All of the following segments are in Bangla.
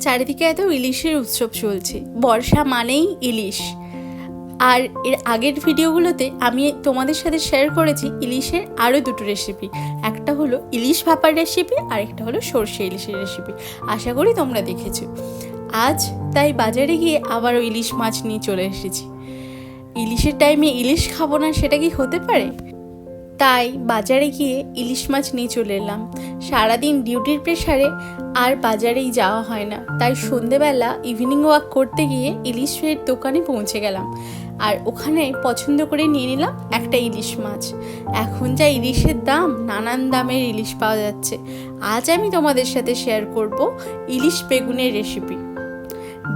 চারিদিকে এত ইলিশের উৎসব চলছে, বর্ষা মানেই ইলিশ। আর এর আগের ভিডিওগুলোতে আমি তোমাদের সাথে শেয়ার করেছি ইলিশের আরও দুটো রেসিপি। একটা হলো ইলিশ ভাপার রেসিপি আর একটা হলো সর্ষে ইলিশের রেসিপি। আশা করি তোমরা দেখেছো। আজ তাই বাজারে গিয়ে আবারও ইলিশ মাছ নিয়ে চলে এসেছি। ইলিশের টাইমে ইলিশ খাবো না, সেটা কি হতে পারে? তাই বাজারে গিয়ে ইলিশ মাছ নিয়ে চলে এলাম। সারাদিন ডিউটির প্রেশারে আর বাজারেই যাওয়া হয় না, তাই সন্ধেবেলা ইভিনিং ওয়াক করতে গিয়ে ইলিশের দোকানে পৌঁছে গেলাম। আর ওখানে পছন্দ করে নিয়ে নিলাম একটা ইলিশ মাছ। এখন যা ইলিশের দাম, নানান দামের ইলিশ পাওয়া যাচ্ছে। আজ আমি তোমাদের সাথে শেয়ার করব ইলিশ বেগুনের রেসিপি।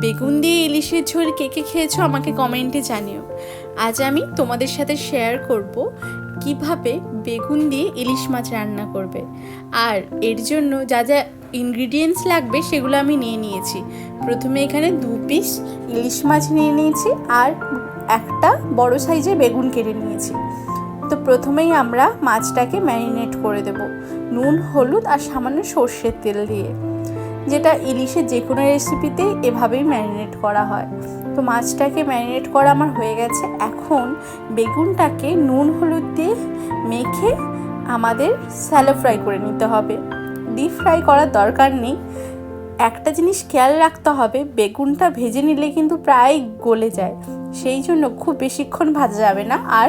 বেগুন দিয়ে ইলিশের ঝোল কে কে খেয়েছো আমাকে কমেন্টে জানিও। আজ আমি তোমাদের সাথে শেয়ার করব কিভাবে বেগুন দিয়ে ইলিশ মাছ রান্না করবে। আর এর জন্য যা যা ইনগ্রিডিয়েন্টস লাগবে সেগুলো আমি নিয়ে নিয়েছি। প্রথমে এখানে 2 পিস ইলিশ মাছ নিয়ে নিয়েছি আর একটা বড় সাইজের বেগুন কেটে নিয়েছি। তো প্রথমেই আমরা মাছটাকে ম্যারিনেট করে দেব নুন, হলুদ আর সামান্য সর্ষের তেল দিয়ে, যেটা ইলিশের যে কোনো রেসিপিতেই এভাবেই ম্যারিনেট করা হয়। তো মাছটাকে ম্যারিনেট করা আমার হয়ে গেছে। এখন বেগুনটাকে নুন হলুদ দিয়ে মেখে আমাদের স্যালো ফ্রাই করে নিতে হবে। ডিপ ফ্রাই করার দরকার নেই। একটা জিনিস খেয়াল রাখতে হবে, বেগুনটা ভেজে নিলে কিন্তু প্রায় গলে যায়, সেই জন্য খুব বেশিক্ষণ ভাজা যাবে না, আর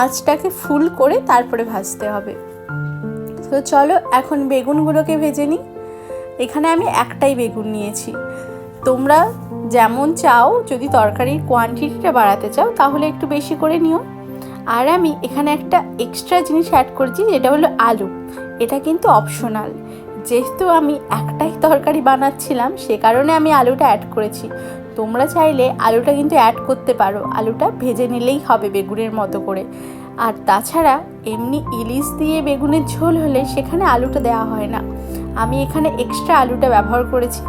আঁচটাকে ফুল করে তারপরে ভাজতে হবে। তো চলো এখন বেগুনগুলোকে ভেজে নিই। এখানে আমি একটাই বেগুন নিয়েছি। তোমরা যেমন চাও, যদি তরকারির কোয়ান্টিটিটা বাড়াতে চাও তাহলে একটু বেশি করে নিও। আর আমি এখানে একটা এক্সট্রা জিনিস অ্যাড করছি, যেটা হলো আলু। এটা কিন্তু অপশনাল, যেহেতু আমি একটাই তরকারি বানাচ্ছিলাম সে কারণে আমি আলুটা অ্যাড করেছি। তোমরা চাইলে আলুটা কিন্তু অ্যাড করতে পারো, আলুটা ভেজে নিলেই হবে বেগুনের মতো করে। আর তাছাড়া এমনি ইলিশ দিয়ে বেগুনের ঝোল হলে সেখানে আলুটা দেওয়া হয় না। আমি এখানে এক্সট্রা আলুটা ব্যবহার করেছি।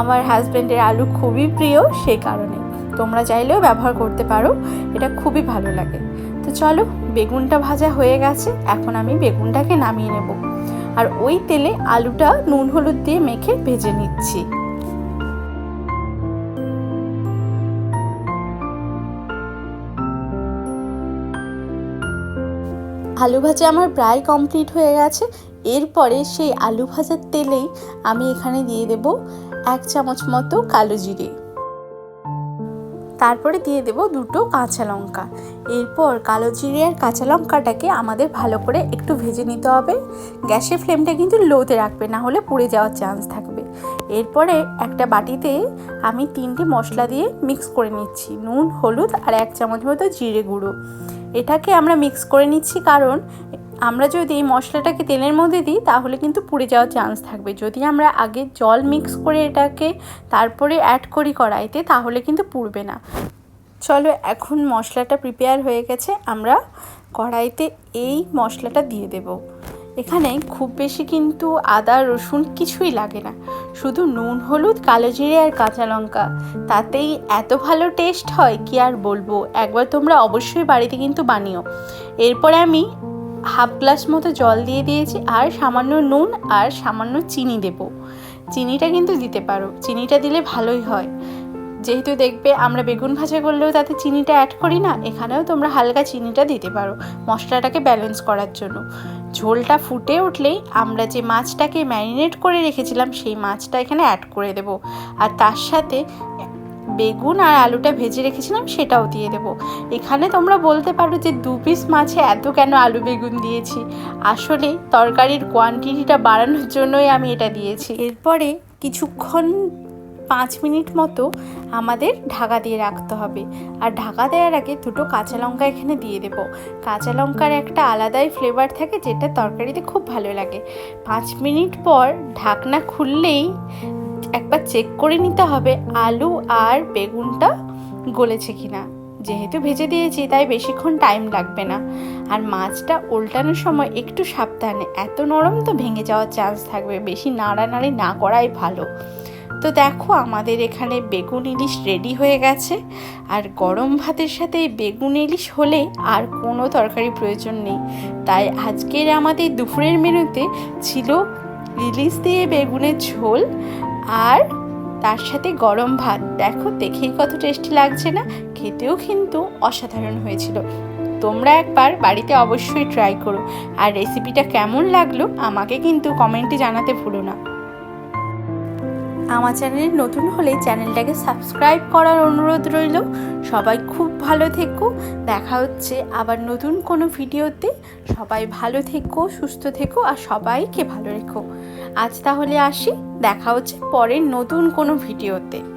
আমার হাজব্যান্ডের আলু খুবই প্রিয়, সেই কারণে তোমরা চাইলেও ব্যবহার করতে পারো, এটা খুবই ভালো লাগে। তো চলো, বেগুনটা ভাজা হয়ে গেছে, এখন আমি বেগুনটাকে নামিয়ে নেব। আর ওই তেলে আলুটা নুন হলুদ দিয়ে মেখে ভেজে নিচ্ছি। আলু ভাজা আমার প্রায় কমপ্লিট হয়ে গেছে। এরপরে সেই আলু ভাজার তেলেই আমি এখানে দিয়ে দেব 1 চামচ মতো কালো জিরে, তারপরে দিয়ে দেব 2টো কাঁচা লঙ্কা। এরপর কালো জিরে আর কাঁচা লঙ্কাটাকে আমাদের ভালো করে একটু ভেজে নিতে হবে। গ্যাসের ফ্লেমটা কিন্তু লোতে রাখবে, না হলে পুড়ে যাওয়ার চান্স থাকবে। এরপরে একটা বাটিতে আমি 3টে মশলা দিয়ে মিক্স করে নিচ্ছি, নুন, হলুদ আর 1 চামচ মতো জিরে গুঁড়ো। এটাকে আমরা মিক্স করে নিচ্ছি, কারণ আমরা যদি এই মশলাটাকে তেলের মধ্যে দিই তাহলে কিন্তু পুড়ে যাওয়ার চান্স থাকবে। যদি আমরা আগে জল মিক্স করে এটাকে তারপরে অ্যাড করি কড়াইতে, তাহলে কিন্তু পুড়বে না। চলো, এখন মশলাটা প্রিপেয়ার হয়ে গেছে, আমরা কড়াইতে এই মশলাটা দিয়ে দেব। এখানে খুব বেশি কিন্তু আদা রসুন কিছুই লাগে না, শুধু নুন, হলুদ, কালো জিরে আর কাঁচা লঙ্কা, তাতেই এত ভালো টেস্ট হয় কি আর বলবো। একবার তোমরা অবশ্যই বাড়িতে কিন্তু বানিও। এরপরে আমি হাফ গ্লাস মতো জল দিয়ে দিয়েছি, আর সামান্য নুন আর সামান্য চিনি দেব। চিনিটা কিন্তু দিতে পারো, চিনিটা দিলে ভালোই হয়। যেহেতু দেখবে আমরা বেগুন ভাজা করলেও তাতে চিনিটা অ্যাড করি না, এখানেও তোমরা হালকা চিনিটা দিতে পারো মশলাটাকে ব্যালেন্স করার জন্য। ঝোলটা ফুটে উঠলেই আমরা যে মাছটাকে ম্যারিনেট করে রেখেছিলাম সেই মাছটা এখানে অ্যাড করে দেব, আর তার সাথে বেগুন আর আলুটা ভেজে রেখেছিলাম সেটাও দিয়ে দেব। এখানে তোমরা বলতে পারো যে 2 পিস মাছে এত কেন আলু বেগুন দিয়েছি, আসলে তরকারির কোয়ান্টিটিটা বাড়ানোর জন্যই আমি এটা দিয়েছি। এরপরে কিছুক্ষণ 5 মিনিট মতো আমাদের ঢাকা দিয়ে রাখতে হবে। আর ঢাকা দেওয়ার আগে 2টো কাঁচা লঙ্কা এখানে দিয়ে দেব। কাঁচা লঙ্কার একটা আলাদাই ফ্লেভার থাকে, যেটা তরকারিতে খুব ভালো লাগে। 5 মিনিট পর ঢাকনা খুললেই একবার চেক করে নিতে হবে আলু আর বেগুনটা গলেছে কিনা। যেহেতু ভেজে দিয়েছি তাই বেশিক্ষণ টাইম লাগবে না। আর মাছটা উল্টানোর সময় একটু সাবধানে, এত নরম তো ভেঙে যাওয়ার চান্স থাকবে, বেশি নাড়ানাড়ি না করাই ভালো। তো দেখো, আমাদের এখানে বেগুন ইলিশ রেডি হয়ে গেছে। আর গরম ভাতের সাথে বেগুন ইলিশ হলে আর কোনো তরকারি প্রয়োজন নেই। তাই আজকের আমাদের দুপুরের মেনুতে ছিল ইলিশ দিয়ে বেগুনের ঝোল, আর তার সাথে গরম ভাত, দেখো দেখেই কত টেস্টি লাগছে না? খেতেও কিন্তু অসাধারণ হয়েছিল। তোমরা একবার বাড়িতে অবশ্যই ট্রাই করো, আর রেসিপিটা কেমন লাগলো আমাকে কিন্তু কমেন্টে জানাতে ভুলো না। আমার চ্যানেলে নতুন হলে চ্যানেলটাকে সাবস্ক্রাইব করার অনুরোধ রইল। সবাই খুব ভালো থেকো, দেখা হচ্ছে আবার নতুন কোনো ভিডিওতে। সবাই ভালো থেকো, সুস্থ থেকো, আর সবাইকে ভালো রেখো। আজ তাহলে আসি, দেখা হচ্ছে পরের নতুন কোনো ভিডিওতে।